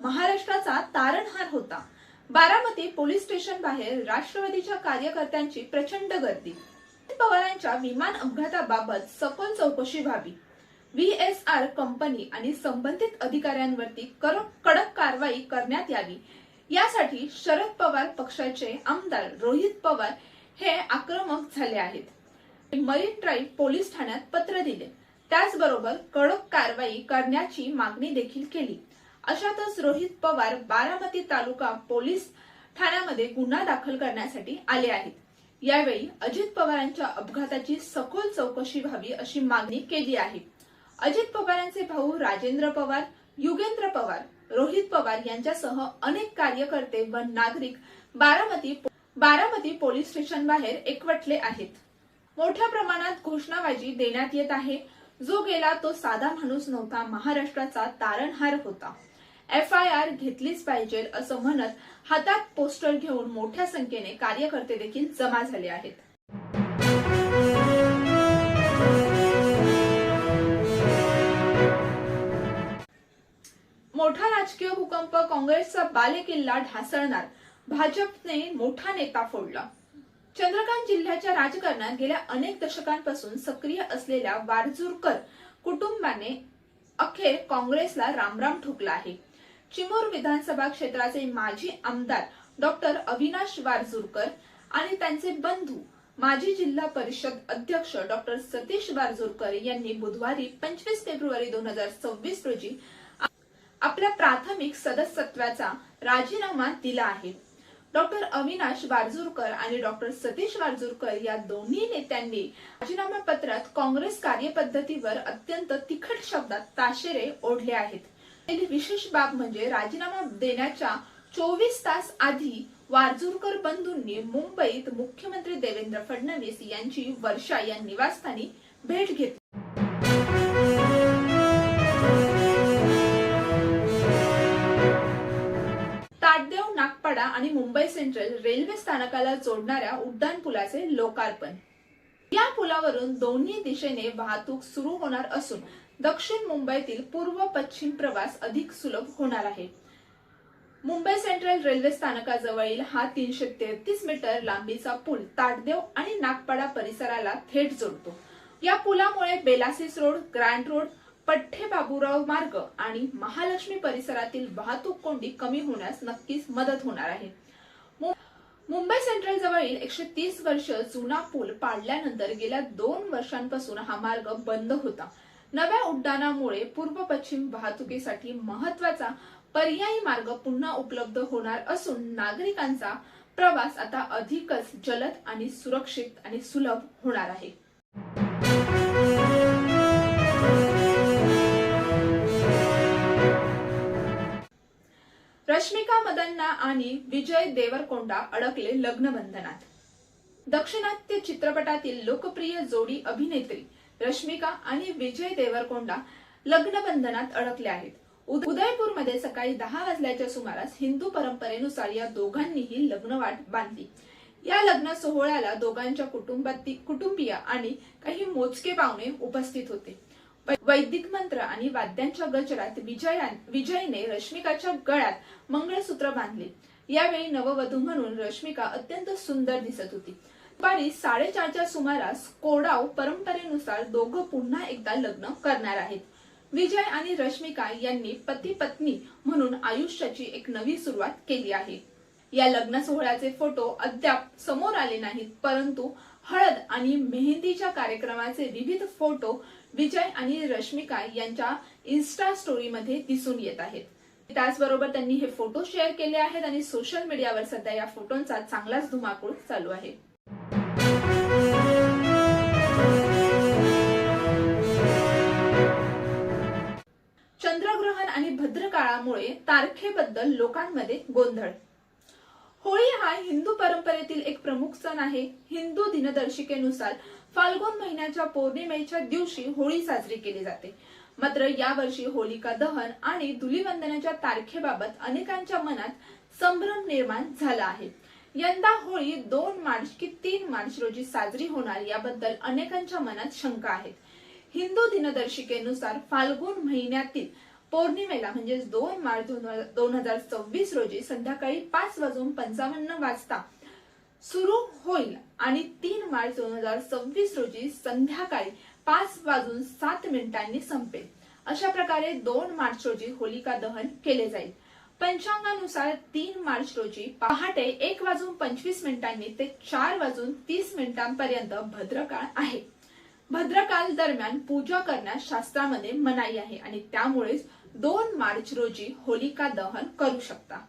महाराष्ट्राचा तारणहार होता। Baramati police station बाहेर राष्ट्रवादीच्या कार्यकर्त्यांची प्रचंड गर्दी। पवारांच्या विमान अपघाताबाबत सखोल चौकशी व्हावी, व्हीएसआर कंपनी आणि संबंधित अधिकाऱ्यांवरती कडक कारवाई करण्यात यावी, यासाठी शरद पवार पक्षाचे आमदार रोहित पवार हे आक्रमक झाले आहेत। मरीन ड्राईव्ह पोलीस ठाण्यात पत्र दिले, त्याचबरोबर कडक कारवाई करण्याची मागणी देखील केली। अशातच रोहित पवार बारामती तालुका पोलीस ठाण्यामध्ये गुन्हा दाखल करण्यासाठी आले आहेत। यावेळी अजित पवारांच्या अपघाताची सखोल चौकशी व्हावी अशी मागणी केली आहे। अजित पवारांचे भाऊ राजेंद्र पवार, युगेंद्र पवार, रोहित पवार यांच्यासह अनेक कार्यकर्ते व नागरिक बारामती पोलीस स्टेशन बाहेर एकवटले आहेत। मोठ्या प्रमाणात घोषणाबाजी देण्यात येत आहे। जो गेला तो साधा माणूस नव्हता, महाराष्ट्राचा तारणहार होता, FIR घेतलीच पाहिजे असं म्हणत हातात पोस्टर घेऊन मोठ्या संख्येने कार्यकर्ते देखील जमा झाले आहेत। मोठा राजकीय भूकंप, काँग्रेसचा बालेकिल्ला ढासळणार, भाजपने मोठा नेता फोडला। चंद्रकांत जिल्ह्याच्या राजकारणात गेल्या अनेक दशकांपासून सक्रिय असलेल्या वारजूरकर कुटुंबाने अखेर काँग्रेसला रामराम ठोकला आहे। चिमूर विधानसभा क्षेत्राचे माजी आमदार डॉक्टर अविनाश वारजूरकर आणि त्यांचे बंधू माजी जिल्हा परिषद अध्यक्ष डॉक्टर सतीश वारजूरकर यांनी बुधवारी 25 फेब्रुवारी 2026 रोजी आपल्या प्राथमिक सदस्यत्वाचा राजीनामा दिला आहे। डॉक्टर अविनाश वारजूरकर आणि डॉक्टर सतीश वारजूरकर या दोन्ही नेत्यांनी राजीनामा पत्रात काँग्रेस कार्यपद्धतीवर अत्यंत तिखट शब्दात ताशेरे ओढले आहेत। विशेष बाब म्हणजे राजीनामा देण्याच्या 24 तास आधी वारजूरकर बंधूंनी मुंबईत मुख्यमंत्री देवेंद्र फडणवीस यांची वर्षा या निवासस्थानी भेट घेतली। ताडदेव नागपाडा आणि मुंबई सेंट्रल रेल्वे स्थानकाला जोडणाऱ्या उड्डाणपुलाचे लोकार्पण। या पुलावरून दोन्ही दिशेने वाहतूक सुरू होणार असून दक्षिण मुंबईतील पूर्व पश्चिम प्रवास अधिक सुलभ होणार आहे। मुंबई सेंट्रल रेल्वे स्थानकाजवळील हा 333 मीटर लांबीचा पूल ताडदेव आणि नागपाडा परिसराला थेट जोडतो। या पुलामुळे बेलासिस रोड, ग्रँड रोड, पठ्ठे बाबूराव मार्ग आणि महालक्ष्मी परिसरातील वाहतूक कोंडी कमी होण्यास नक्कीच मदत होणार आहे। मुंबई सेंट्रल जवळील 130 वर्ष जुना पूल पाडल्यानंतर गेल्या 2 वर्षांपासून हा मार्ग बंद होता। नव्या उड्डाणामुळे पूर्व पश्चिम वाहतुकीसाठी महत्वाचा पर्यायी मार्ग पुन्हा उपलब्ध होणार असून नागरिकांचा प्रवास आता अधिकच जलद आणि सुरक्षित आणि सुलभ होणार आहे। रश्मिका मंदान्ना आणि विजय देवरकोंडा अडकले लग्नबंधनात। दक्षिणात्य चित्रपटातील लोकप्रिय जोडी अभिनेत्री रश्मिका आणि विजय देवरकोंडा लग्नबंधनात अडकले आहेत। उदयपूरमध्ये सकाळी 10 वाजल्याच्या सुमारास हिंदू परंपरेनुसार या दोघांनीही लग्नवाट बांधली। या लग्न सोहळ्याला दोघांच्या कुटुंबीय आणि काही मोजके पाहुणे उपस्थित होते। वैदिक मंत्र आणि वाद्यांच्या गजरात विजयने रश्मिकाच्या गळ्यात मंगळसूत्र बांधले। यावेळी नववधू म्हणून रश्मिका अत्यंत सुंदर दिसत होती। दुपारी 4:30च्या सुमारास कोडाव परंपरेनुसार दोघं पुन्हा एकदा लग्न करणार आहेत। विजय आणि रश्मिका यांनी पती पत्नी म्हणून आयुष्याची एक नवी सुरुवात केली आहे। या लग्न सोहळ्याचे फोटो अद्याप समोर आले नाहीत, परंतु हळद आणि मेहंदीच्या कार्यक्रमाचे विविध फोटो विजय आणि रश्मिका यांच्या इन्स्टा स्टोरीमध्ये दिसून येत आहेत। त्याचबरोबर त्यांनी हे फोटो शेअर केले आहेत आणि सोशल मीडियावर सध्या या फोटोंचा चांगलाच धुमाकूळ चालू आहे। चंद्रग्रहण आणि भद्रकाळामुळे तारखेबद्दल लोकांमध्ये गोंधळ। होळी हा हिंदू परंपरेतील एक प्रमुख सण आहे। हिंदू दिनदर्शिकेनुसार फाल्गुन महिन्याच्या पौर्णिमेच्या दिवशी होळी साजरी केली जाते। मात्र यावर्षी होलिका दहन आणि धुलीवंदनाच्या तारखेबाबत अनेकांच्या मनात संभ्रम निर्माण झाला आहे। यंदा होळी 2 मार्च की 3 मार्च रोजी साजरी होणार याबद्दल अनेकांच्या मनात शंका आहेत। हिंदू दिनदर्शिकेनुसार फाल्गुन महिन्यातील पौर्णिमेला म्हणजेच 2 मार्च 2026 रोजी संध्याकाळी 5:55 सुरू होईल आणि 3 मार्च 2026 रोजी संध्याकाळी 5:07 संपेल. अशा प्रकारे 2 मार्च रोजी होलिका दहन केले जाईल. पंचांगानुसार 3 मार्च रोजी पहाटे 1:25 ते 4:30 पर्यंत भद्रकाळ आहे. भद्रकाळ दरम्यान पूजा करण्यास शास्त्रामध्ये मनाई आहे आणि त्यामुळेच 2 मार्च रोजी होलिका दहन करू शकता.